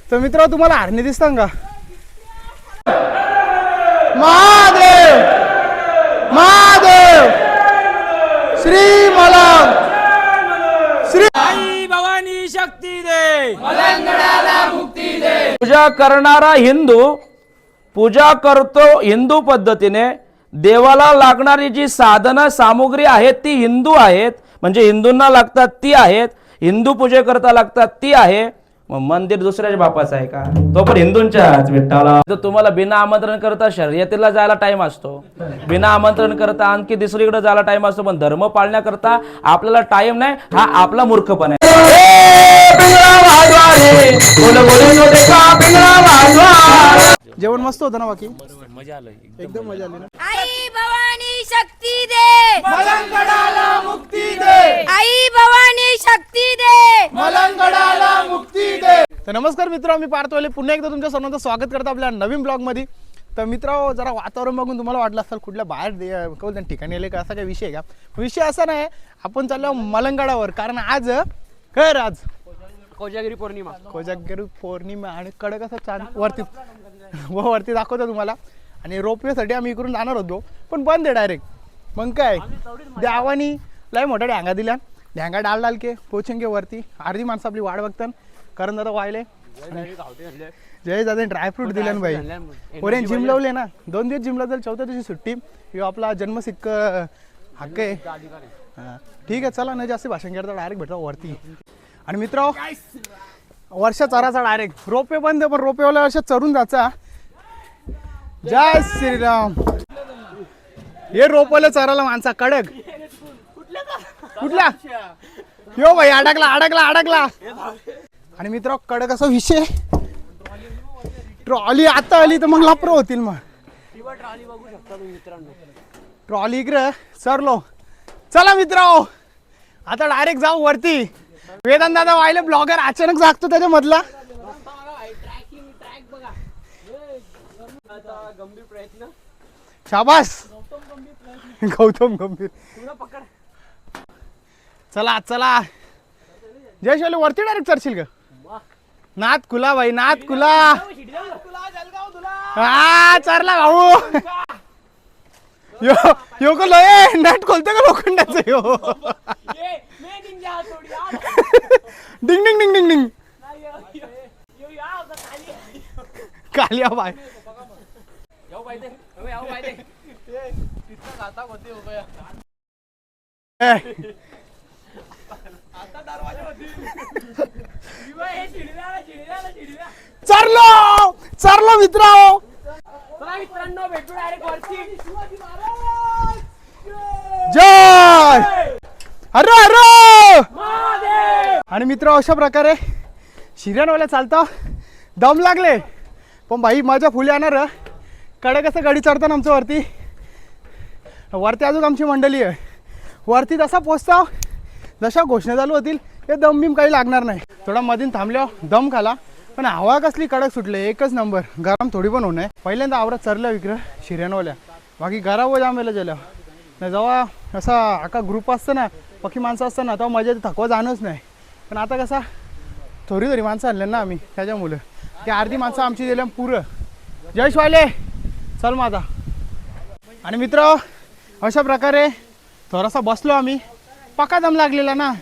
तर मित्र तुम्हाला हरणे दिसतात का? महादेव महादेव श्री मलंग श्री आई भवानी शक्ती दे, मलंगडाला मुक्ती दे। पूजा करणारा हिंदू पूजा करतो हिंदू पद्धतीने, देवाला लागणारी जी साधना सामुग्री आहेत ती हिंदू आहेत, म्हणजे हिंदूंना लागतात ती आहेत, हिंदू पूजे करता लागतात ती आहे। मग मंदिर दुसऱ्याच्या बापाचं आहे का? तो पण हिंदूंच्याच विठ्ठला। तर तुम्हाला बिना आमंत्रण करता शर्यतीला जायला टाइम असतो, बिना आमंत्रण करता आणखी दुसरीकडे जायला टाइम असतो, पण धर्म पाळण्याकरता आपल्याला टाइम नाही, हा आपला मूर्खपणा आहे। जेवण मस्त होतं ना? बाकी मजा आली, एकदम मजा आली ना? आई भवानी शक्ती दे, मलंगडाला मुक्ती दे, आई भवानी शक्ती दे, मलंगडाला मुक्ती दे। तर नमस्कार मित्र, मी पार्थोले पुन्हा एकदा तुमच्या सर्वांचं स्वागत करतो आपल्या नवीन ब्लॉग मध्ये। तर मित्र जरा वातावरण बघून तुम्हाला वाटलं असेल कुठल्या बाहेर ठिकाणी आले का, असा काही विषय का? विषय असा नाही, आपण चाललो मलंगडावर, कारण आज कोजागिरी पौर्णिमा, कोजागिरी पौर्णिमा आणि कडक असं चांद वरती दाखवतो तुम्हाला। आणि रोपवेसाठी आम्ही इकडून जाणार होतो, पण बंद आहे डायरेक्ट। मग काय देवानी लय मोठा ढ्यांगा दिला, ढ्यांगा डाल के पोचेंगे वरती। अर्धी माणसं आपली वाट बघतात, कारण दादा वायले जय दादा ड्रायफ्रूट दिले ना भाई, पोरे जिम लावले ना, 2 दिवस जिमला जाईल, 4थ्या दिवशी सुट्टी। किंवा आपला जन्मसिक्क हक्क आहे। ठीक आहे चला, नाही जास्त भाषण करता, डायरेक्ट भेटतो वरती। आणि मित्र वर्षा चराचा डायरेक्ट रोपे बंद, पण रोपेवाला वर्षात चरून जायचा। जय श्रीराम। हे रोपवले चराला माणसा कडक कुठला यो भाई, अडकला। आणि मित्र कडक असा विषय, ट्रॉली आता आली तर मग लाप्रो होतील। मग ट्रॉली इकडे सरलो, चला मित्र आता डायरेक्ट जाऊ वरती। वेदांत दादा वाहिले ब्लॉगर अचानक जागतो त्याच्या मधला। शाबास गौतम गंभीर, चला चला जय शाले वरती डायरेक्ट चढशील का? नाथ खुला भाई, नाथ खुला। हा चरला भाऊ, यो को लय नट खोलते का लोखंडाचं यो? डिंग डिंग डिंग डिंग डिंग कालिया भाई, चरलो मित्रांनो, भेटू डायरेक्ट वरती। जय अरे अरे। आणि मित्र अशा प्रकारे शिर्यानवाल्या चालता, दम लागले पण भाई मजा फुल येणार। कडक असं गाडी चढताना आमच्या वरती अजून आमची मंडळी आहे। वरती जसा पोचता जशा घोषणा चालू होतील ते दम बिम काही लागणार नाही। थोडा मधून थांबल्यावर दम खाला, पण हवा कसली कडक सुटले, एकच नंबर। गरम थोडी पण होणार। पहिल्यांदा आवरात चरल्या विक्र शिर्यानवाल्या, बाकी गरावर जांभेला गेल्या नाही। जेव्हा असा आका ग्रुप असतं ना, पक्की माणसं असतं ना, तेव्हा मजा थकवा जाणंच नाही। पण आता कसा थोडी माणसं आणल्या ना आम्ही, त्याच्यामुळं ते अर्धी माणसं आमची दिल्या पुरं। जय शिवाले चल माझा। आणि मित्र अशा प्रकारे थोडासा बसलो आम्ही, पक्का दम लागलेला ना।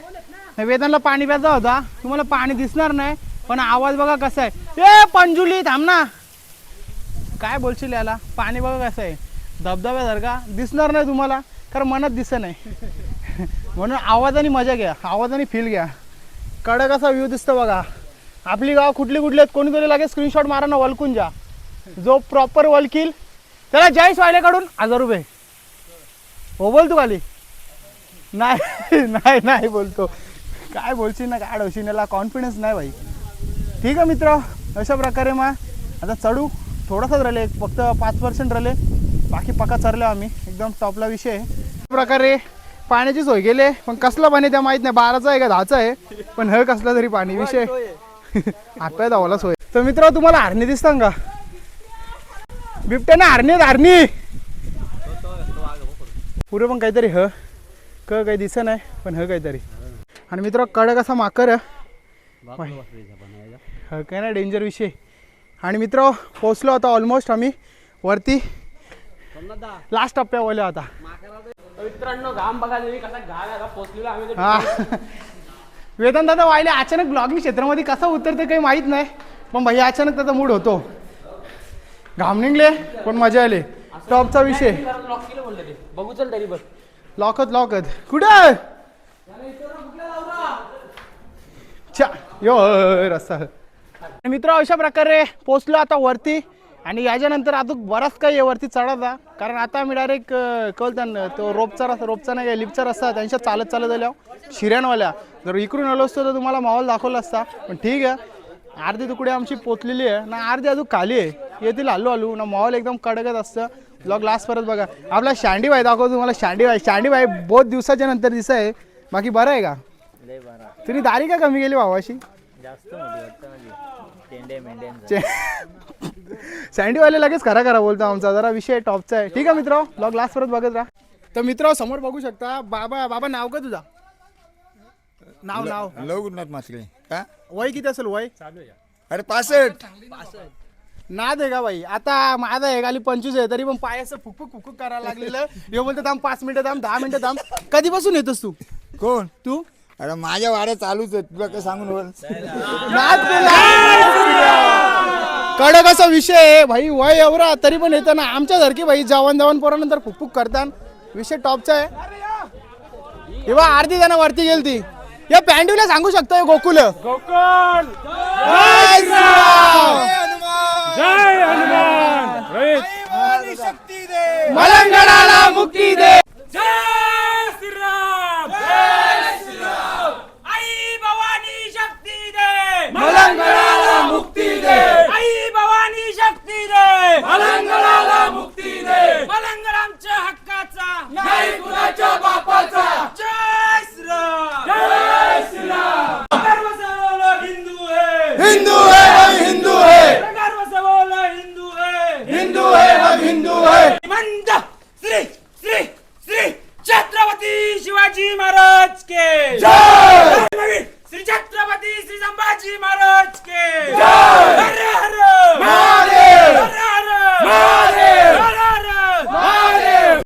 वेदांना पाणी प्यायचा होता, तुम्हाला पाणी दिसणार नाही पण आवाज बघा कसा आहे। ए पंजुली थांब ना, काय बोलशील याला? पाणी बघा कसं आहे, धबधब्यासारखा दिसणार नाही तुम्हाला, कारण मनात दिसत नाही। म्हणून आवाजाने मजा घ्या, आवाजाने फील घ्या। कडक असा व्ह्यू दिसतो बघा। आपली गाव कुठली आहेत कोणी कोणी लागेल स्क्रीनशॉट मारा ना, वलकून जा। जो प्रॉपर वलकील त्याला जय स्वायल्याकडून 1000 रुपये हो बोलतो खाली। नाही नाही नाही बोलतो, काय बोलशील ना, काय डोशील, याला कॉन्फिडन्स नाही भाई। ठीक आहे मित्र, अशा प्रकारे मग आता चढू। थोडासाच राहिले, फक्त 5% राहिले, बाकी पक्का चरलो आम्ही, एकदम टॉपला विषय। प्रकारे पाण्याची सोय गेले, पण कसला पाणी त्या माहित नाही, 12चा आहे का 10चा आहे, पण हे कसला तरी पाणी विषय हातपाय धावाला सोय। तर मित्र तुम्हाला हरणे दिसतात का? बिबट्याने हरणे पुरे पण काहीतरी काही दिसत नाही, पण काहीतरी। आणि मित्र कडक असा माकर काय ना डेंजर विषय. आणि मित्र पोचलो आता ऑलमोस्ट आम्ही वरती लास्ट टप्प्यावर आता. मित्रांनो घाम बघा कसा घाम आहे पोचलेला आम्ही. हा वेदांत दादा वाहिले अचानक ब्लॉगिंग क्षेत्रामध्ये कसा उतरते काही माहीत नाही, पण भाई अचानक त्याचा मूड होतो. घाम निघले पण मजा आली. टॉपचा विषय लॉक केलं बोलले ते बघू चल तरी बघ. लॉकत कुठं यो रस्ता. मित्र अशा प्रकारे पोचलो आता वरती. आणि याच्यानंतर अजून बराच काही आहे वरती चढायचा, कारण आता आम्ही डायरेक्ट कळताना तो रोपचा नाही लिफ्टचा रस्ता त्यांच्या चालत आल्या शिऱ्यांवाल्या. जर इकडून आलो असतो तर तुम्हाला माहोल दाखवला असता, पण ठीक आहे. अर्धी तुकडे आमची पोचलेली आहे ना, अर्धी अजून खाली आहे. येतील हल्लू ना, माहोल एकदम कडकत असतं. ब्लॉग लास्ट परत बघा. आपला शांडी भाई दाखवतो तुम्हाला. शांडी भाई बहुत दिवसाच्या नंतर दिसत आहे. बाकी बरं आहे का? तुम्ही दारी का कमी गेली भावाशी? सँडीवाले लगेच खरा बोलतो आमचा जरा विषय टॉपचा आहे. ठीक आहे मित्र, ब्लॉग लास्ट परत बघत राहा. तर मित्र समोर बघू शकता. बाबा नाव का तुझा? नाव लवगुरुनाथ मासळे. का वय किती असेल वय? अरे 65. नाद आहे का भाई? आता माझा आहे खाली 25 आहे, तरी पण पायाचं फुकफुक करायला लागलेलं. हे बोलतो थांब 5 मिनिटं थांब 10 मिनिटं थांब. कधीपासून येतोस तू? कोण तू अरे माझ्या वाड्या चालूच आहेत, तुला काय सांगून बोल. कडक असा विषय आहे भाई. वय एवढा तरी पण येतं ना आमच्यासारखी भाई जवान पोरानंतर फुकफुक करतात. विषय टॉपचा आहे. तेव्हा अर्धी जण वरती गेलती. या पॅन्डूला सांगू शकतो गोकुल मलंगडाला मुक्ती दे. जय श्रीराम. जय श्रीराम. आई भवानी शक्ती दे. मलंगडाला मुक्ती दे. आई भवानी शक्ती दे. मलंगडाला मुक्ती दे. मलंगड आमच्या हक्काचा नाही कुणाच्या बापाचा. जय श्रीराम. जय श्रीराम. गर्व से बोलो हिंदू है. हिंदू है हम हिंदू है. गर्व से बोलो हिंदू है. हिंदू है हम हिंदू है. मंद श्री श्री श्री छत्रपती शिवाजी महाराज के जय. श्री छत्रपती श्री संभाजी महाराज के जय. हर हर महादेव. हर हर महादेव. हर हर महादेव.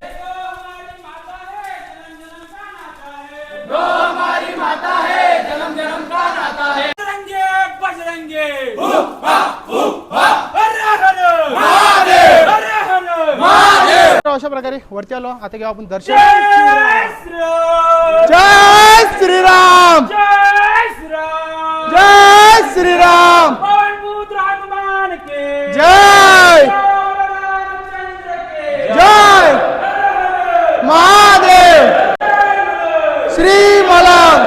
गो हमारी माता है जन्म जन्म का नाता है. बजरंगे हर हर महादेव. हर हर महादेव. अशा प्रकारे वरती आलो. आता घेऊ आपण दर्शन. जय श्रीराम. जय श्रीराम. जय श्रीराम. जय श्रीराम. पवनपुत्र हनुमान के जय रामचंद्र के जय महादेव. श्री मलंग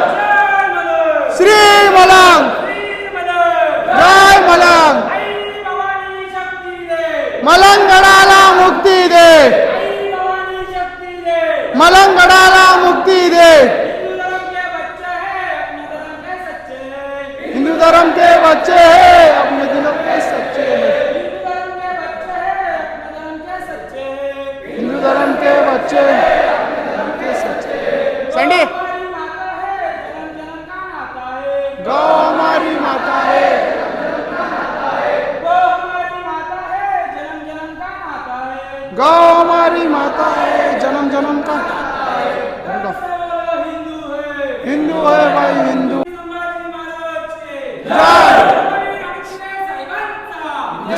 श्री मलंग जय मलंग. आई भवानी शक्ती दे. मलंगडाला मुक्ती दे. आई भवानी शक्ती दे. मलंगडाला मुक्ती दे. हिंदू धर्म के बच्चे हैं अपने दिलों के सच्चे. हिंदू धर्म के बच्चे संडे गौ हमारी माता है. गौ हमारी माता है जन्म जन्म का. हिंदू है भाई हिंदू.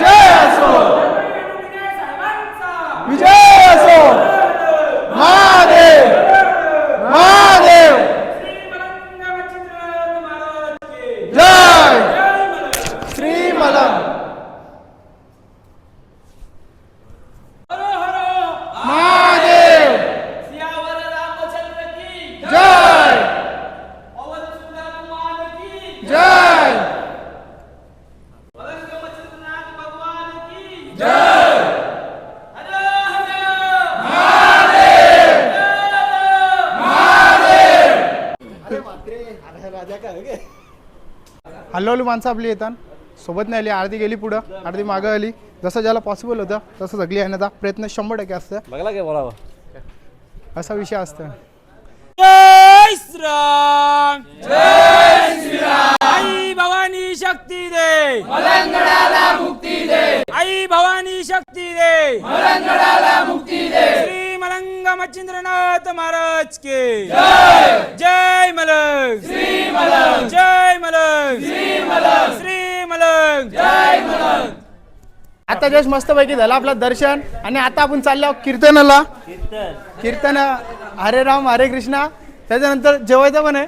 जय असो. विजय असो. महादेव महादेव. जय श्री मलंग. महादेव जय जय हल्लवली माणसं आपली येतात. सोबत नाही आली. अर्धी गेली पुढं अर्धी मागं आली. जसं ज्याला पॉसिबल होतं तसं सगळी येण्याचा प्रयत्न 100% असतं. बघला काय बोलावं. असा विषय असतं. जय जय श्रीराम जय श्रीराम आई भवानी शक्ती दे मलंगडाला मुक्ती दे आई भवानी शक्ती दे मलंगडाला मुक्ती दे श्री मलंग मच्छिंद्रनाथ महाराज के जय जय मलंग श्री मलंग जय मलंग श्री मलंग श्री मलंग जय मलंग आता जस्ट मस्तपैकी झालं आपलं दर्शन आणि आता आपण चाललो आहोत कीर्तनाला. कीर्तन हरे राम हरे कृष्णा. त्याच्यानंतर जेवायचं पण आहे.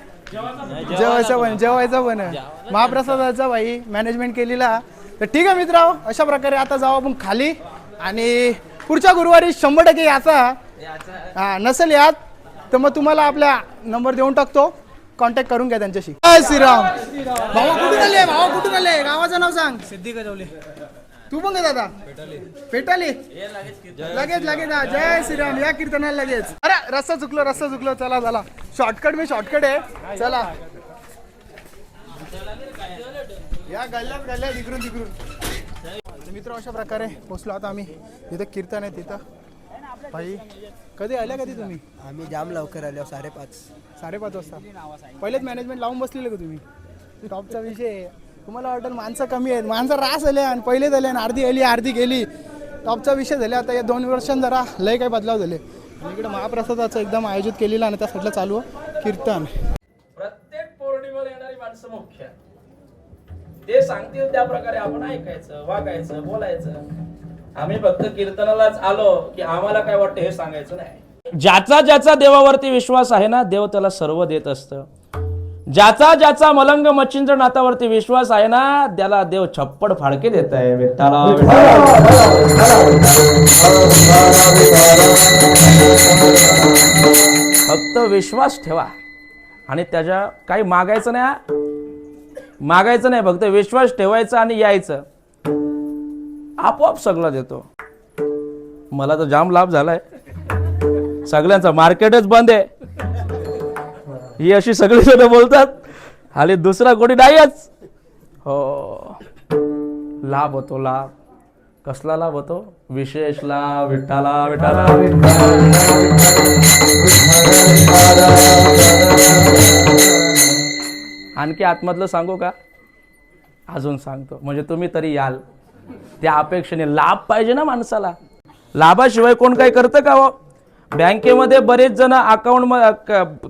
जेवायचं पण आहे. महाप्रसादाचा भाई मॅनेजमेंट केलेला. तर ठीक आहे मित्र, अशा प्रकारे आता जाऊ आपण खाली आणि पुढच्या गुरुवारी 100% याचा नसेल यात तर मग तुम्हाला आपला नंबर देऊन टाकतो, कॉन्टॅक्ट करून घ्या त्यांच्याशी. जय श्रीराम. भावा कुठून आले? भावा कुठून आले? गावाचं नाव सांग. सिद्धी गजवले. तू पण का दादा? पेटाली लगेच हा. जय श्रीराम. या कीर्तनाला लगेच. अरे रस्ता चुकलो. चला शॉर्टकट आहे. चला या गल्ल्यात इकडून तिकडून. मित्र अशा प्रकारे पोचलो आता आम्ही. तिथं कीर्तन आहे तिथं. भाई कधी आल्या कधी तुम्ही? आम्ही जाम लवकर आलो 5:30 वाजता. पहिलेच मॅनेजमेंट लावून बसलेलं का तुम्ही? टॉपचा विषय आहे. तुम्हाला वाटेल माणसं कमी आहेत, माणसं रास आले आणि पहिले झाले आणि अर्धी आली अर्धी गेली. टॉपचा विषय झाले. आता या 2 वर्षांत जरा लय काही बदलाव झाले. आणि इकडे महाप्रसादाचं एकदम आयोजित केलेलं आणि त्या साईडला चालू कीर्तन. प्रत्येक पौर्णिमेला येणारी माणसं मुख्य आहेत. ते सांगतील त्या प्रकारे आपण ऐकायचं, वागायचं, बोलायचं. आम्ही फक्त कीर्तनालाच आलो की आम्हाला काय वाटतं हे सांगायचं नाही. ज्याचा देवावरती विश्वास आहे ना, देव त्याला सर्व देत असतं. ज्याचा मलंग मच्छिंद्र नाथावरती विश्वास आहे ना, त्याला देव छप्पड फाडके देत आहे. विठ्ठला फक्त विश्वास ठेवा आणि त्याच्या काही मागायचं नाही, फक्त विश्वास ठेवायचा आणि यायचं. आपोआप सगळं देतो. मला तर जाम लाभ झालाय. सगळ्यांचा मार्केटच बंद आहे ही अशी सगळी जण बोलतात आणि दुसरा कोणी नाहीच. हो, लाभ होतो. लाभ कसला लाभ होतो? विशेष लाभ. विठ्ठला आणखी आतमधलं सांगू का? अजून सांगतो म्हणजे तुम्ही तरी याल. त्या अपेक्षेने लाभ पाहिजे ना माणसाला. लाभाशिवाय कोण काय करतं का हो? बँकेमध्ये बरेच जण अकाउंट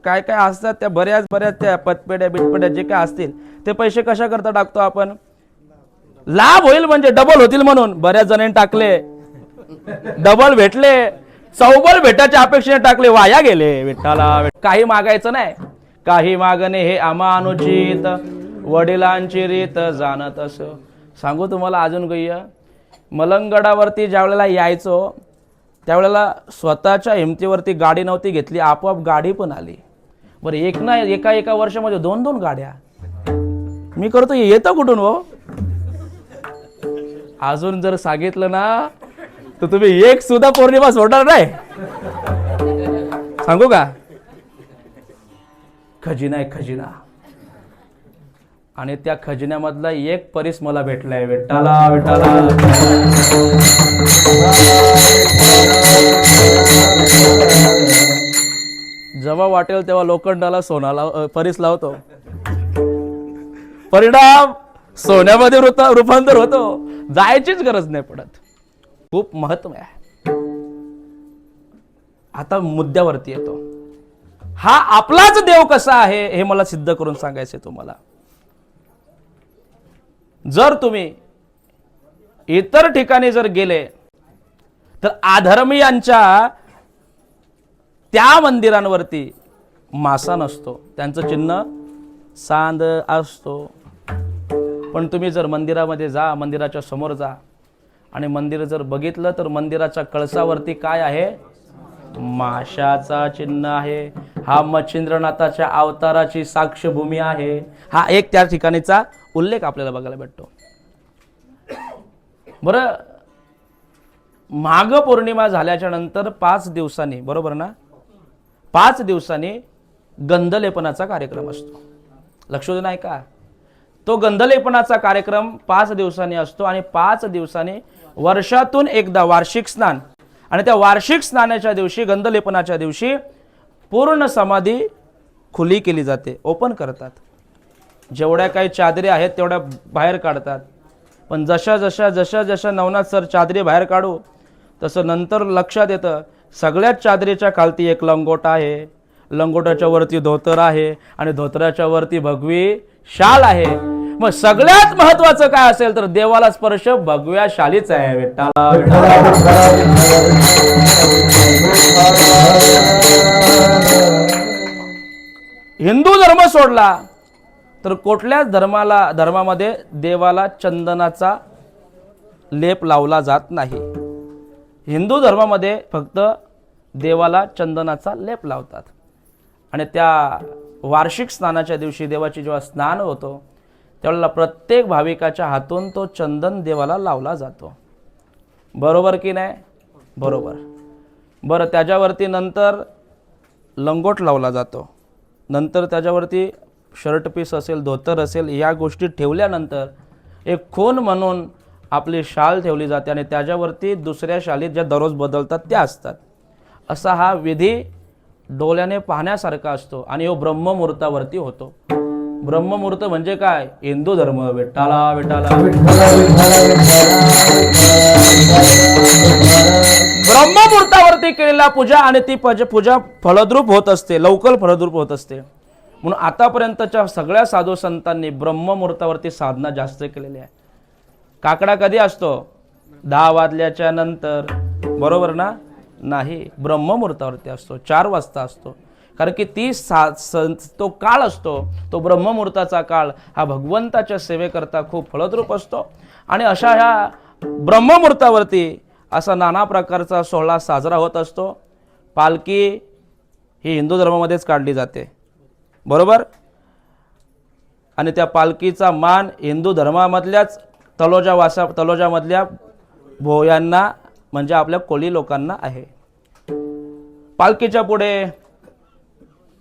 काय असतात त्या बऱ्याच त्या पतपेढ्या बिटपेढ्या जे काय असतील ते पैसे कशा करता टाकतो आपण? लाभ होईल म्हणजे डबल होतील म्हणून बऱ्याच जणांनी टाकले, डबल भेटले, चौबल भेटायच्या अपेक्षेने टाकले, वाया गेले. विठ्ठला काही मागायचं नाही. काही मागणे हे अमानुचित, वडिलांची रीत जाणत असो. सांगू तुम्हाला अजून काही, मलंगडावरती ज्या वेळेला यायचो त्यावेळेला स्वतःच्या हिमतीवरती गाडी नव्हती घेतली, आपोआप गाडी पण आली. बरं एका वर्षामध्ये 2-2 गाड्या मी करतो. येतं कुठून हो? अजून जर सांगितलं ना तर तुम्ही एक सुद्धा पौर्णिमा सोडणार नाही. सांगू का? खजिना आहे खजिना. आणि त्या खजिन्यामधला एक परीस मला भेटलाय. विठ्ठला जेव्हा वाटेल तेव्हा लोखंडाला सोनाला परीस लावतो. परिणाम सोन्यामध्ये रूपांतर होतो. जायचीच गरज नाही पडत. खूप महत्व आहे. आता मुद्द्यावरती येतो. हा आपलाच देव कसा आहे हे मला सिद्ध करून सांगायचे तुम्हाला. जर तुम्ही इतर ठिकाणी जर गेले तर अधर्मीयांच्या त्या मंदिरांवरती मासा नसतो, त्यांचं चिन्ह सांद असतो. पण तुम्ही जर मंदिरामध्ये जा, मंदिराच्या समोर जा आणि मंदिर जर बघितलं तर मंदिराच्या कळसावरती काय आहे? माशाचा चिन्ह आहे. हा मच्छिंद्रनाथाच्या अवताराची साक्षभूमी आहे. हा एक त्या ठिकाणीचा उल्लेख आपल्याला बघायला भेटतो. बरं, माघ पौर्णिमा झाल्याच्या नंतर 5 दिवसांनी, बरोबर ना, 5 दिवसांनी गंधलेपनाचा कार्यक्रम असतो. लक्ष देऊ नाही का? तो गंधलेपनाचा कार्यक्रम 5 दिवसांनी असतो आणि 5 दिवसांनी वर्षातून एकदा वार्षिक स्नान. आणि त्या वार्षिक स्नानाच्या दिवशी, गंधलेपनाच्या दिवशी पूर्ण समाधी खुली केली जाते, ओपन करतात. जेवढ्या काही चादरी आहेत तेवढ्या बाहेर काढतात. पण जशा जशा नवनाथ सर चादरी बाहेर काढू तसं नंतर लक्षात येतं सगळ्याच चादरीच्या खालती एक लंगोट आहे, लंगोटाच्या वरती धोतर आहे आणि धोतराच्या वरती भगवी शाल आहे. मग सगळ्यात महत्वाचं काय असेल तर देवाला स्पर्श भगव्या शालीच आहे. विठ्ठला हिंदू धर्म सोडला तर कुठल्याच धर्मामध्ये देवाला चंदनाचा लेप लावला जात नाही. हिंदू धर्मामध्ये फक्त देवाला चंदनाचा लेप लावतात. आणि त्या वार्षिक स्नानाच्या दिवशी देवाची जेव्हा स्नान होतो त्यावेळेला प्रत्येक भाविकाच्या हातून तो चंदन देवाला लावला जातो. बरोबर की नाही? बरोबर. बरं, त्याच्यावरती नंतर लंगोट लावला जातो. नंतर त्याच्यावरती शर्ट पीस असेल, धोतर असेल, या गोष्टी ठेवल्यानंतर एक खून म्हणून आपली शाल ठेवली जाते आणि त्याच्यावरती दुसऱ्या शालीत ज्या दररोज बदलतात त्या असतात. असा हा विधी डोळ्याने पाहण्यासारखा असतो आणि हो ब्रह्ममुहूर्तावरती होतो. ब्रह्ममुहूर्त म्हणजे काय? हिंदू धर्म. विठ्ठला विठ्ठला. ब्रह्ममुहूर्तावरती केलेला पूजा आणि ती पूजा फलद्रूप होत असते, लवकर फलद्रूप होत असते. म्हणून आतापर्यंतच्या सगळ्या साधू संतांनी ब्रह्ममुहूर्तावरती साधना जास्त केलेली आहे. काकडा कधी असतो? 10 वाजल्याच्या नंतर. बरोबर ना? नाही, ब्रह्ममुहूर्तावरती असतो, 4 वाजता असतो. कारण की तो काळ असतो, तो ब्रह्ममुहूर्ताचा काळ हा भगवंताच्या सेवेकरता खूप फलद्रूप असतो. आणि अशा ह्या ब्रह्ममुहूर्तावरती असा नाना प्रकारचा सोहळा साजरा होत असतो. पालखी ही हिंदू धर्मामध्येच काढली जाते. बरोबर. आणि त्या पालखीचा मान हिंदू धर्मामधल्याच तलोजामधल्या भोयांना म्हणजे आपल्या कोळी लोकांना आहे. पालखीच्या पुढे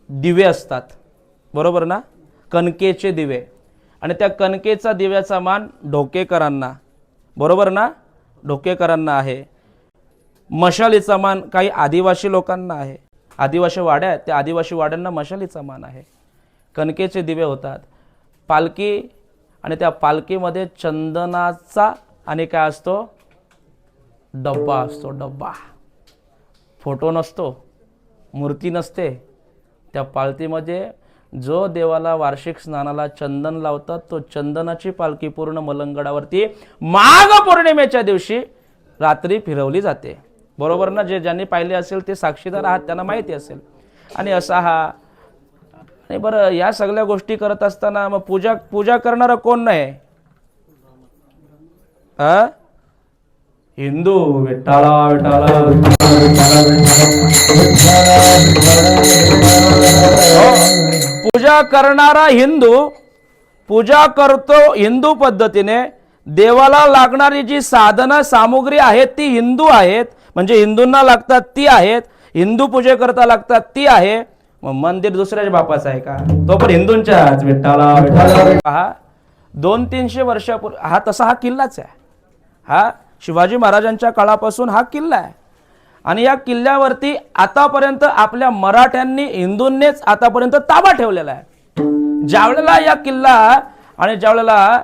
दिवे असतात. बरोबर ना? कणकेचे दिवे. आणि त्या कणकेचा दिव्याचा मान ढोकेकरांना, बरोबर ना, ढोकेकरांना आहे. मशालीचा मान काही आदिवासी लोकांना आहे. आदिवासी वाड्या आहेत, त्या आदिवासी वाड्यांना मशालीचा मान आहे. कणकेचे दिवे होतात. पालखी आणि त्या पालखीमध्ये चंदनाचा आणि काय असतो? डब्बा असतो. डब्बा. फोटो नसतो, मूर्ती नसते. त्या पालखीमध्ये जो देवाला वार्षिक स्नानाला चंदन लावतात तो चंदनाची पालखी पूर्ण मलंगडावरती माघ पौर्णिमेच्या दिवशी रात्री फिरवली जाते. बरोबर ना? ज्यांनी पाहिले असेल ते साक्षीदार आहात, त्यांना माहिती असेल. आणि असा हा. आणि बरं, या सगळ्या गोष्टी करत असताना मग पूजा करणारा कोण नाही? हिंदू. विठ्ठला विठ्ठला. पूजा करणारा हिंदू पूजा करतो हिंदू पद्धतीने. देवाला लागणारी जी साधना सामुग्री आहेत ती हिंदू आहेत, म्हणजे हिंदूंना लागतात ती आहेत. हिंदू पूजे करता लागतात ती आहे. मग मंदिर दुसऱ्याच बापाचं आहे का? तो पण हिंदूंच्याच. विठ्ठला विठ्ठला. हा 200-300 वर्षापूर्वी हा किल्लाच आहे. हा शिवाजी महाराजांच्या काळापासून हा किल्ला आहे. आणि या किल्ल्यावरती आतापर्यंत आपल्या मराठ्यांनी, हिंदूंनीच आतापर्यंत ताबा ठेवलेला आहे. ज्यावेळेला या किल्ला आणि ज्यावेळेला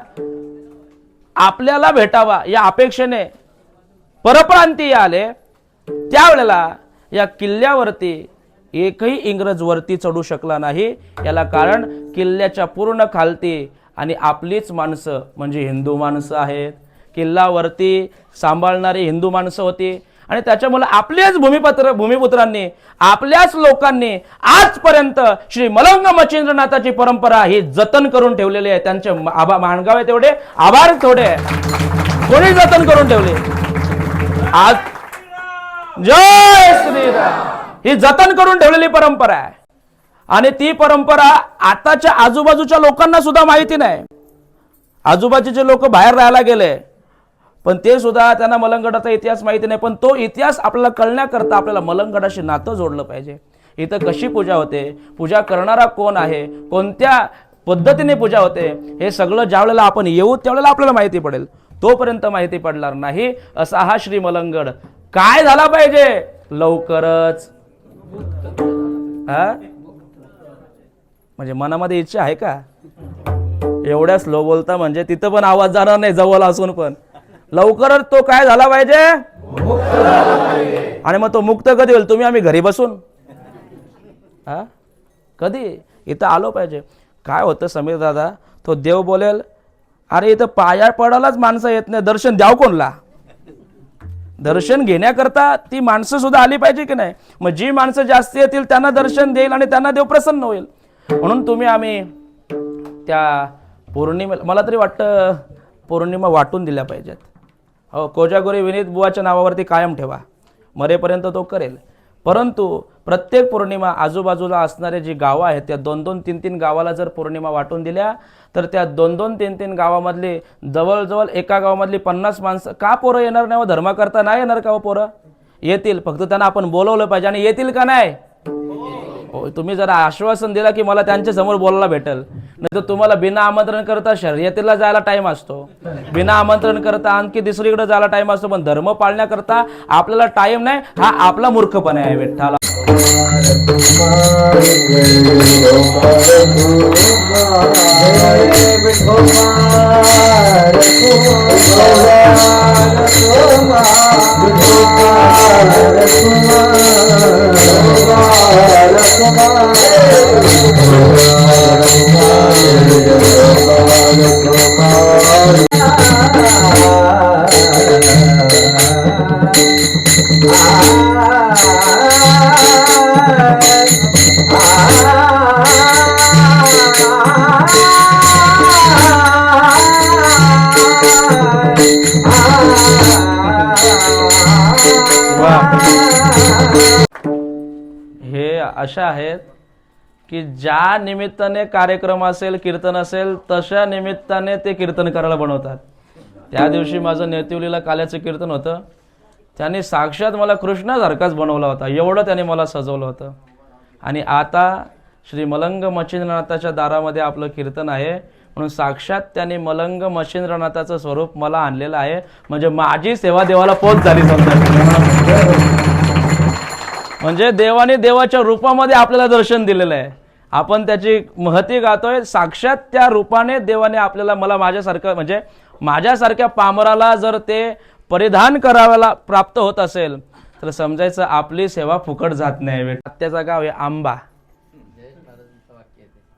आपल्याला भेटावा या अपेक्षेने परप्रांतीय आले त्यावेळेला या किल्ल्यावरती एकही इंग्रज वरती चढू शकला नाही. याला कारण किल्ल्याच्या पूर्ण खालती आणि आपलीच माणसं म्हणजे हिंदू माणसं आहेत. किल्ल्यावरती सांभाळणारी हिंदू माणसं होती. आणि त्याच्यामुळे आपल्याच भूमिपुत्रांनी, आपल्याच लोकांनी आजपर्यंत श्री मलंग मच्छिंद्रनाथाची परंपरा ही जतन करून ठेवलेली आहे. त्यांचे माणगाव आहे तेवढे, आभार थोडे. कोणी जतन करून ठेवले? आज जय श्रीराम. ही जतन करून ठेवलेली परंपरा आहे. आणि ती परंपरा आताच्या आजूबाजूच्या लोकांना सुद्धा माहिती नाही. आजूबाजूचे लोक बाहेर राहायला गेले पण ते सुद्धा त्यांना मलंगडाचा इतिहास माहिती नाही. पण तो इतिहास आपल्याला कळण्याकरता आपल्याला मलंगडाशी नातं जोडलं पाहिजे. इथं कशी पूजा होते, पूजा करणारा कोण आहे, कोणत्या पद्धतीने पूजा होते, हे सगळं ज्यावेळेला आपण येऊ त्यावेळेला आपल्याला माहिती पडेल. तोपर्यंत माहिती पडणार नाही. असा हा श्री मलंगड काय झाला पाहिजे? लवकरच म्हणजे मनामध्ये इच्छा आहे का? एवढ्या स्लो बोलता म्हणजे तिथं पण आवाज जाणार नाही जवळ असून पण. लवकरच तो काय झाला पाहिजे? आणि मग तो मुक्त कधी होईल? तुम्ही आम्ही घरी बसून? हा, कधी? इथं आलो पाहिजे. काय होतं समीर दादा, तो देव बोलेल अरे इथं पाया पडायलाच माणसं येत नाही, दर्शन द्याव कोणला? दर्शन घेण्याकरता ती माणसं सुद्धा आली पाहिजे की नाही? मग जी माणसं जास्त येतील त्यांना दर्शन देईल आणि त्यांना देव प्रसन्न होईल. म्हणून तुम्ही आम्ही त्या पौर्णिमे, मला तरी वाटतं पौर्णिमा वाटून दिल्या पाहिजेत. हो, कोजागुरी विनीत बुवाच्या नावावरती कायम ठेवा, मरेपर्यंत तो करेल. परंतु प्रत्येक पौर्णिमा आजूबाजूला असणारे जी गावं आहेत त्या 2-2, 3-3 गावाला जर पौर्णिमा वाटून दिल्या तर त्या 2-2, 3-3 गावामधली जवळजवळ एका गावामधली 50 माणसं का पोरं येणार नाही? धर्म करता नाही येणार का? पोरं येतील, फक्त त्यांना आपण बोलवलं पाहिजे. आणि येतील का नाही? हो, तुम्ही जरा आश्वासन दिला की मला त्यांच्या समोर बोलायला भेटेल. नाही तर तुम्हाला बिना आमंत्रण करता शर्यतीला जायला टाइम असतो, बिना आमंत्रण करता आणखी दुसरीकडे जायला टाइम असतो, पण धर्म पाळण्याकरता आपल्याला टाइम नाही. हा आपला मूर्खपणा आहे. विठ्ठला हे अशा आहेत की ज्या निमित्ताने कार्यक्रम असेल, कीर्तन असेल, तशा निमित्ताने ते कीर्तन करायला बनवतात. त्या दिवशी माझं नेतिवलीला काल्याचं कीर्तन होतं. त्यांनी साक्षात मला कृष्णासारखाच बनवला होता, एवढं त्याने मला सजवलं होतं. आणि आता श्री मलंग मच्छिंद्रनाथाच्या दारामध्ये आपलं कीर्तन आहे, म्हणून साक्षात त्याने मलंग मच्छिंद्रनाथाचं स्वरूप मला आणलेलं आहे. म्हणजे माझी सेवा देवाला पोच झाली समजा. म्हणजे देवाने देवाच्या रूपामध्ये आपल्याला दर्शन दिलेलं आहे. आपण त्याची महती गातोय. साक्षात त्या रूपाने देवाने आपल्याला, मला माझ्यासारखं म्हणजे माझ्यासारख्या पामराला जर ते परिधान करायला प्राप्त होत असेल तर समजायचं आपली सेवा फुकट जात नाही. त्याचं गाव आहे आंबा,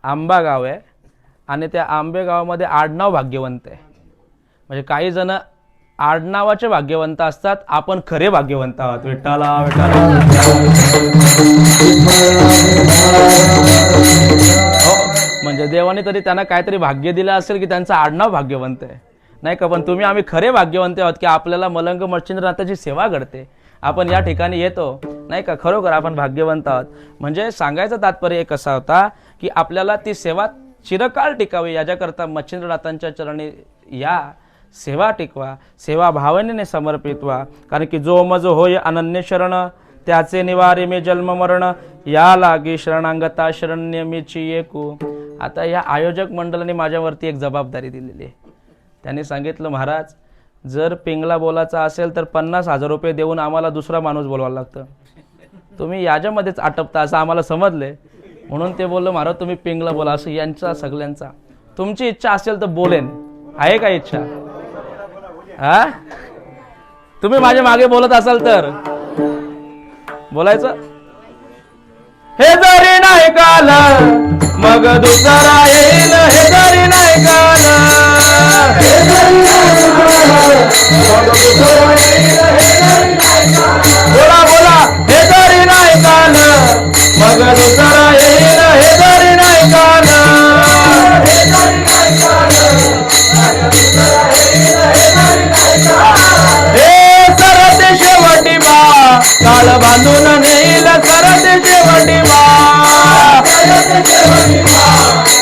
आंबा गाव आहे. आणि त्या आंबे गावामध्ये आडनाव भाग्यवंत आहे. म्हणजे काही जण आडनावाचे भाग्यवंत असतात, आपण खरे भाग्यवंत आहोत. विठ्ठला विठ्ठला. म्हणजे देवाने तरी त्यांना काहीतरी भाग्य दिलं असेल की त्यांचं आडनाव भाग्यवंत आहे, नाही का? पण तुम्ही आम्ही खरे भाग्यवंत आहोत की आपल्याला मलंग मच्छिंद्रनाथाची सेवा घडते, आपण या ठिकाणी येतो, नाही का? खरोखर आपण भाग्यवंत आहोत. म्हणजे सांगायचं तात्पर्य एक असा होता की आपल्याला ती सेवा चिरकाळ टिकावी, याच्याकरता मच्छिंद्रनाथांच्या चरणी या, सेवा टिकवा, सेवा भावनेने समर्पित व्हा. कारण की जो मज होय अनन्य शरण, त्याचे निवारे मे जन्म मरण, या लागी शरणांगता शरण्य मीची एकू. आता या आयोजक मंडळाने माझ्यावरती एक जबाबदारी दिलेली आहे. त्यांनी सांगितलं, महाराज जर पिंगला बोलायचा असेल तर 50,000 रुपये देऊन आम्हाला दुसरा माणूस बोलवायला लागतं, तुम्ही याच्यामध्येच आटपता असं आम्हाला समजले. म्हणून ते बोललो, महाराज तुम्ही पिंगला बोला, असं यांचा सगळ्यांचा. तुमची इच्छा असेल तर बोलेन, आहे का इच्छा? हा, तुम्ही माझ्या मागे बोलत असाल तर बोलायचं. हे जरी नाही काल मग दुसरा येईल, हे जरी नाही काल, हे जरी नाही काल, मग दुसरा येईल, हे जरी नाही काल. बोला बोला, हे जरी नाही काल मग दुसरा येईल, हे जरी नाही काल, हे जरी नाही काल, मग दुसरा येईल, हे जरी नाही काल. हे सरते शेवटी बा काळ बांधून नेईल, सरते शेवटी बा, सरते शेवटी बा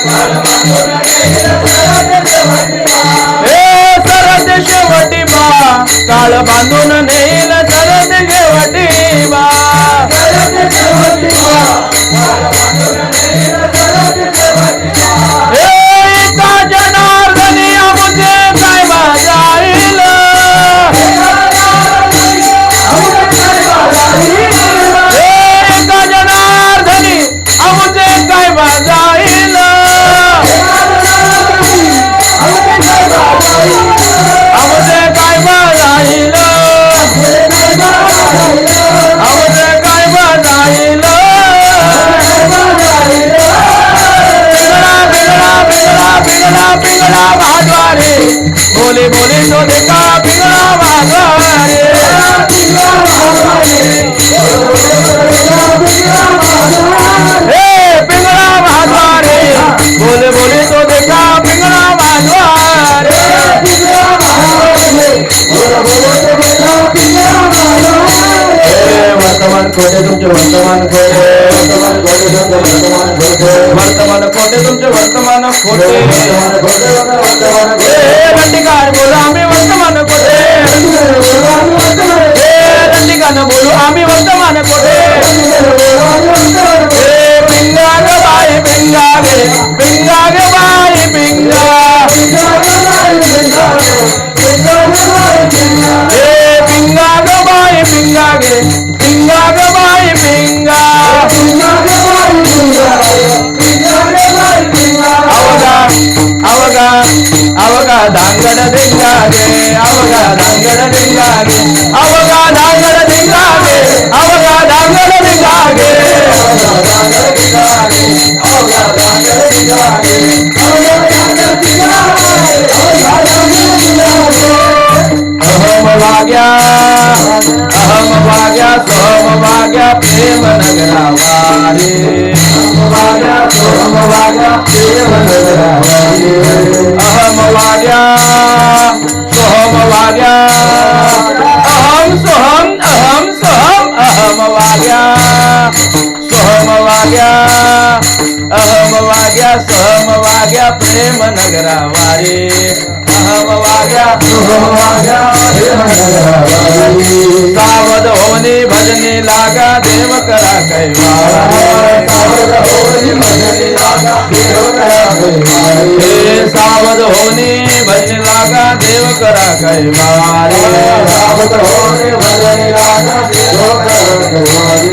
काळ बांधून नेईल, सरते शेवटी बा. हे सरते शेवटी बा काळ बांधून नेईल, सरते शेवटी बा, सरते शेवटी बा काळ बांधून नेईल, सरते शेवटी बा. हे का जनार्दनी आमुचे काय जाईल, जनार्दनी आमुचे काय जाईल, देखा पिंगळा वाजवा रे हे पिंगळा वाजवा रे बोले बोले तो देखा पिंगळा वाजवा रे वर्तमान खोटे तुमचे वर्तमान खोटे वर्तमान खोटे तुमचे वर्तमान खोटे रंडिकान बोलू आम्ही वर्तमान खोटे रंडिकान बोलू आम्ही वर्तमान खोटे पिंगा ग बाई पिंगा गे पिंगा ग बाई पिंगा पिंगा ग बाई पिंगा गे पिंगा ग बाई पिंगा अवगा अवगा अवगा धांगड दिंगा गे अवगा धांगड दिंगा गे अवगा धांगड दिंगा गे अवगा धांगड दिंगा गे अहम वाग्या सोम वाग्या प्रेम नगरावारे अहम वाग्या सोम वाग्या प्रेम नगरावारे अहम वाग्या सोम वाग्या अहम सोहम अहम सोहम अहम वाग्या सोहम वाग्या अहम वाग्या सोहम वाग्या प्रेम नगरावारे अहम वाग्या सोहम वाग्या प्रेम नगरावारे सावध होनी भजनी लागा देव करा कैवारे सावध होनी भजनी लागा देव करा कैवारे सावध होनी भजनी लागा देव करा कैवारे सावध होनी भजनी लागा देव करा कैवारे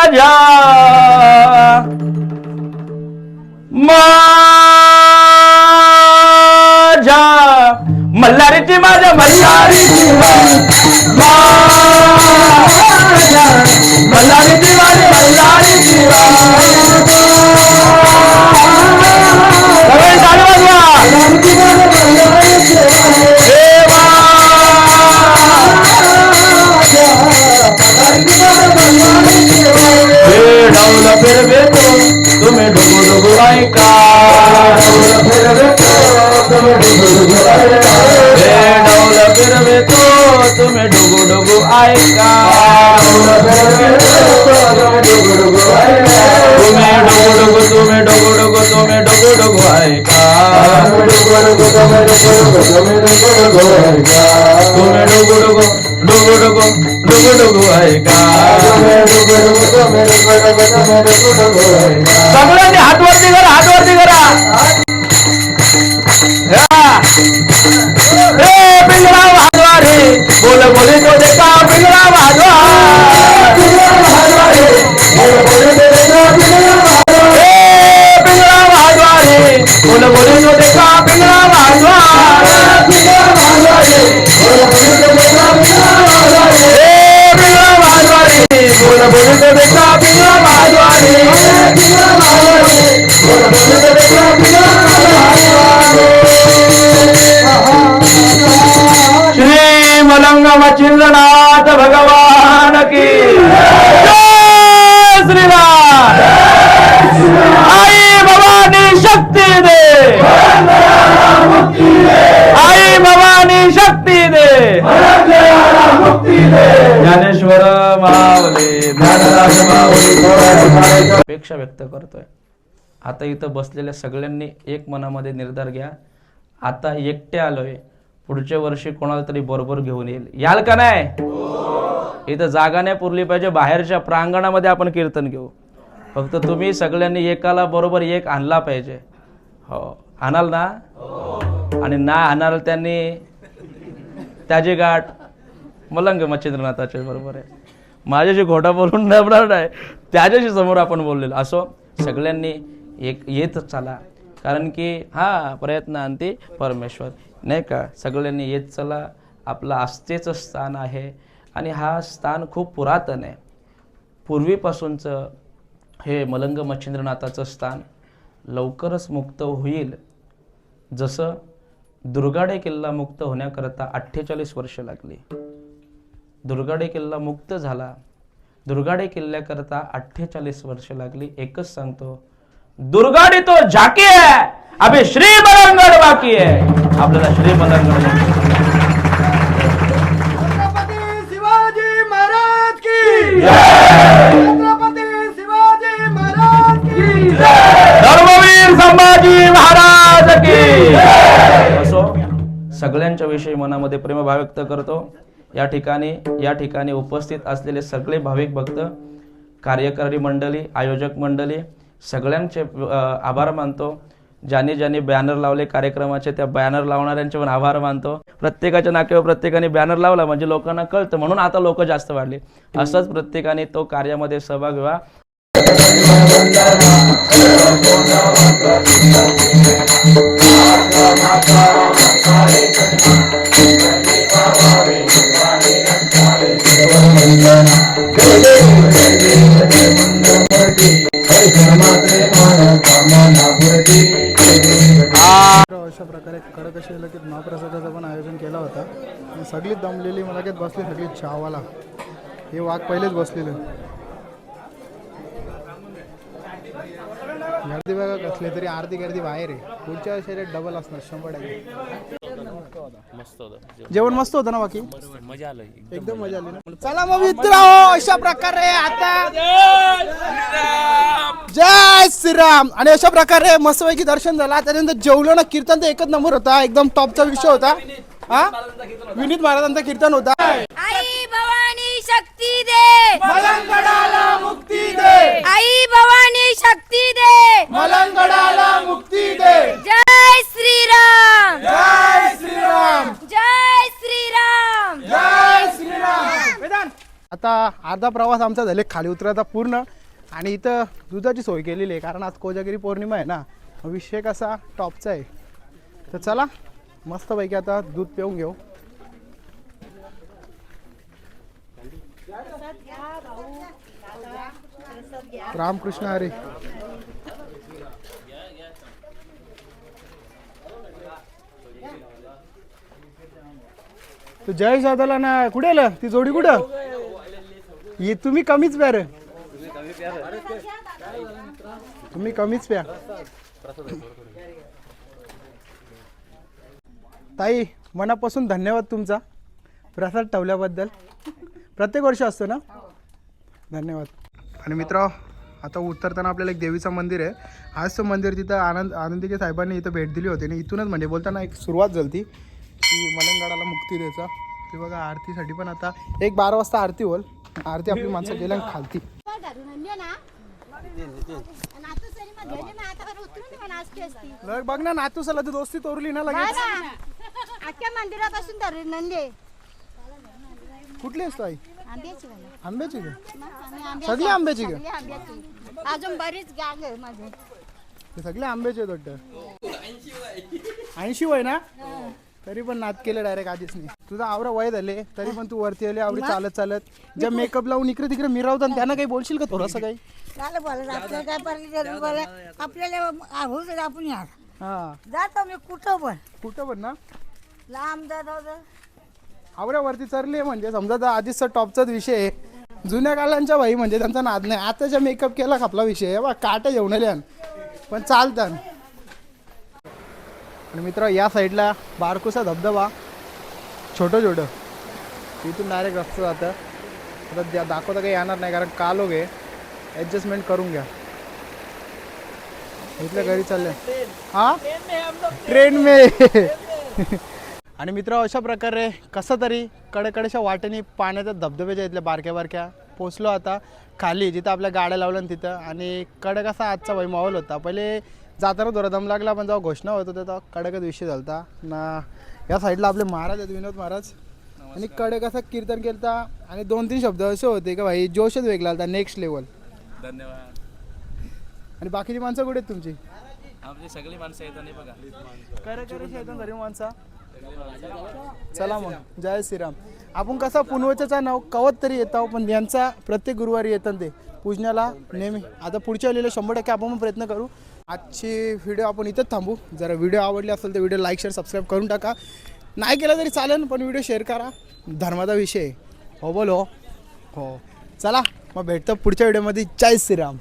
माझ्या मल्हारीची माझ्या मल्हारीची मल्हारीची माझी मल्हारीची सगळे चालू वाजवा ढोल फिरवे तो तुम्ही डुगू डुगू ऐका ढोल फिरवे तो तुम्ही डुगू डुगू ऐका ढोल फिरवे तो तुम्ही डुगू डुगू ऐका ढोल फिरवे तो तुम्ही डुगू डुगू ऐका तुम्ही डुगू डुगू तुम्ही डुगू डुगू तुम्ही डुगू डुगू ऐका डुगू डुगू तुम्ही डुगू डुगू तुम्ही डुगू डुगू ऐका तुम्ही डुगू डुगू डुगू डुगू डुगू डुगू ऐका सगळ्यांनी हातवरती करा हातवरती करा रे पिंगळा वाजवा रे बोल बोले तो देखा पिंगळा वाजवा पिंगळा वाजवा रे बोल बोले तो देखा पिंगळा वाजवा रे पिंगळा वाजवा रे बोल बोले तो देखा पिंगळा वाजवा पिंगळा वाजवा रे बोल बोले तो देखा पिंगळा वाजवा रे पिंगळा वाजवा रे बोल बोले तो देखा पिंगळा वाजवा रे पिंगळा वाजवा रे बोल बोले तो देखा पिंगळा वाजवा श्री मलंग मच्छिंद्रनाथ भगवान की जय श्रीराम आई भवानी शक्ती दे आई भवानी शक्ती दे ज्ञानेश्वर माऊली ज्ञानराज माऊली अपेक्षा व्यक्त करतोय. आता इथं बसलेल्या सगळ्यांनी एक मनामध्ये निर्धार घ्या. आता एकटे आलोय, पुढच्या वर्षी कोणाला तरी बरोबर घेऊन येईल. याल का नाही? इथं जागा नाही पुरली पाहिजे, बाहेरच्या प्रांगणामध्ये आपण कीर्तन घेऊ. फक्त तुम्ही सगळ्यांनी एकाला बरोबर एक आणला पाहिजे. हो, आणाल ना? आणि ना आणाल त्यांनी त्याची गाठ मलंग मच्छिंद्रनाथाच्या बरोबर आहे. माझ्याशी खोटा बोलून नबणार नाही, त्याच्याशी समोर आपण बोललेलो असो. सगळ्यांनी एक येत चला, कारण की हा प्रयत्न अंती परमेश्वर, नाही का? सगळ्यांनी येत चला. आपलं आस्थेचं स्थान आहे आणि हा स्थान खूप पुरातन आहे. पूर्वीपासूनचं हे मलंग मच्छिंद्रनाथाचं स्थान लवकरच मुक्त होईल. जसं दुर्गाडे किल्ला मुक्त होण्याकरता 48 वर्ष लागली. दुर्गाडे किल्ला मुक्त झाला. दुर्गाडे किल्ल्याकरता 48 वर्ष लागली. एकच सांगतो, दुर्गाडी तो झाकी है, अभी श्री मलंगड बाकी है. आपल्याला श्री मलंगड छत्रपती शिवाजी महाराज की छत्रपती शिवाजी महाराज की धर्मवीर संभाजी महाराज की असो. सगळ्यांच्या विषयी मनामध्ये प्रेमभाव व्यक्त करतो. या ठिकाणी उपस्थित असलेले सगळे भाविक भक्त, कार्यकारी मंडळी, आयोजक मंडळी सगळ्यांचे आभार मानतो. ज्याने बॅनर लावले कार्यक्रमाचे त्या बॅनर लावणाऱ्यांचे पण आभार मानतो. प्रत्येकाच्या नाक्यावर प्रत्येकाने बॅनर लावला म्हणजे लोकांना कळतं, म्हणून आता लोक जास्त वाढले. असंच प्रत्येकाने तो कार्यामध्ये सहभाग व्हा. अशा प्रकारे कडक अशी लगेच महाप्रसादाचं पण आयोजन केलं होतं. आणि सगळी दमलेली मला लगेच बसली, सगळी चहावाला. हे वाघ पहिलेच बसलेलं. गर्दी बघा कसली तरी अर्धी गर्दी बाहेर आहे. पुढच्या शर्यत डबल असणार 100%. जेवण मस्त होतं ना बाकी? मजा आलं. एकदम मजा आली ना. चला मग मित्र, अशा प्रकारे आता जय श्रीराम. आणि अशा प्रकारे मस्तपैकी दर्शन झाला. त्यानंतर जेवलो ना. कीर्तन तर एकच नंबर होता, एकदम टॉपचा विषय होता. हा, विनीत महाराजांचा कीर्तन होता. आई भवानी शक्ती दे, मलंगडाला मुक्ती दे, आई भवानी शक्ती दे, मलंगडाला मुक्ती दे. जय श्रीराम, जय श्रीराम, जय श्रीराम, जय श्रीराम. आता अर्धा प्रवास आमचा झाले खाली उतरायचा पूर्ण. आणि इथं दुधाची सोय केलेली आहे, कारण आज कोजागिरी पौर्णिमा आहे ना. विषय कसा टॉपचा आहे. तर चला मस्तपैकी आता दूध पिऊन घेऊ. रामकृष्ण हरी. तू जय साधाला ना कुठे आलं? ती जोडी कुठं? ये तुम्ही कमीच प्या रे. तुम्ही कमीच प्या. ताई मनापासून धन्यवाद तुमचा प्रसाद ठेवल्याबद्दल. प्रत्येक वर्ष असतो ना. धन्यवाद. आणि मित्र, आता उतरताना आपल्याला एक देवीचं मंदिर आहे. आजचं मंदिर तिथं आनंदीके साहेबांनी इथं भेट दिली होती. आणि इथूनच म्हणजे बोलताना एक सुरुवात झाली की मलंगडाला मुक्ती द्यायचा. ते बघा आरतीसाठी पण आता 1-12 वाजता आरती होईल. आरती आपली माणसं गेल्या खालती. बघ ना नातू सला तू दोस्ती तोरली ना लगेच. अख्ख्या मंदिरापासून धरले नंदे. कुठली असतो आई? आंब्याची आंब्याची का? सगळी आंब्याची का? अजून बरीच गाग आहे माझे. ते सगळे आंब्याचे आहेत वाटतं. 80 वय ना? तरी पण नात केलं डायरेक्ट आधीच नाही. तुझा आवरा वय झाले तरी पण तू वरती आले आवडी चालत चालत. ज्या मेकअप लावून इकडे तिकडे मिरवतात त्यांना काही बोलशील का थोडंसं काही? काय बोला आपल्याला काय पाहिजे बोला. आपल्याला होऊ दे आपण या हा जातो मी कुठं कुठं पण ना लांब जातो. आवऱ्यावरती चरले म्हणजे समजा तर आधीच टॉपचाच विषय आहे. जुन्या कालांच्या बाई म्हणजे त्यांचा नाद नाही. आताच्या मेकअप केला आपला विषय बा काटा घेऊन आल्या पण चालतात. आणि मित्र या साईडला बारकोसा धबधबा छोटं छोटं इथून डायरेक्ट रस्ता जातं. आता दाखवता काही येणार नाही कारण कालो गे ॲडजस्टमेंट करून घ्या. इथल्या घरी चालले हां ट्रेन मे. आणि मित्र अशा प्रकारे कसं तरी कडेकडेच्या वाटेने पाण्याच्या धबधब्याच्या इथल्या बारक्या बारक्या पोचलो आता खाली जिथं आपल्या गाड्या लावल्या तिथं. आणि कडक असा आजचा भाई माहोल होता. पहिले जाताना थोडा दम लागला पण जेव्हा घोषणा होत होता तेव्हा कडकच विषय झाला होता ना. या साईडला आपले महाराज आहेत विनोद महाराज. आणि कडक असा कीर्तन केलता. आणि 2-3 शब्द असे होते की भाई जोशच वेगळा होता नेक्स्ट लेवल. धन्यवाद. आणि बाकीची माणसं कुठे आहेत तुमची? आपली सगळी माणसं येतात नाही बघा. करेकरेशी येतात घरी माणसं. चला मग जय श्रीराम. आपण कसा पुनवच्याचा नाव कवत तरी येतो पण यांचा प्रत्येक गुरुवारी येतात ते पूजण्याला नेहमी आता पुढच्या वेळेला 100% आपण पण प्रयत्न करू. आजची व्हिडिओ आपण इथंच थांबू. जर व्हिडिओ आवडली असेल तर व्हिडिओ लाईक शेअर सबस्क्राईब करून टाका. नाही केलं तरी चालेल पण व्हिडिओ शेअर करा. धर्माचा विषय हो बोलो हो. चला मग भेटतो पुढच्या व्हिडिओमध्ये. जय श्रीराम.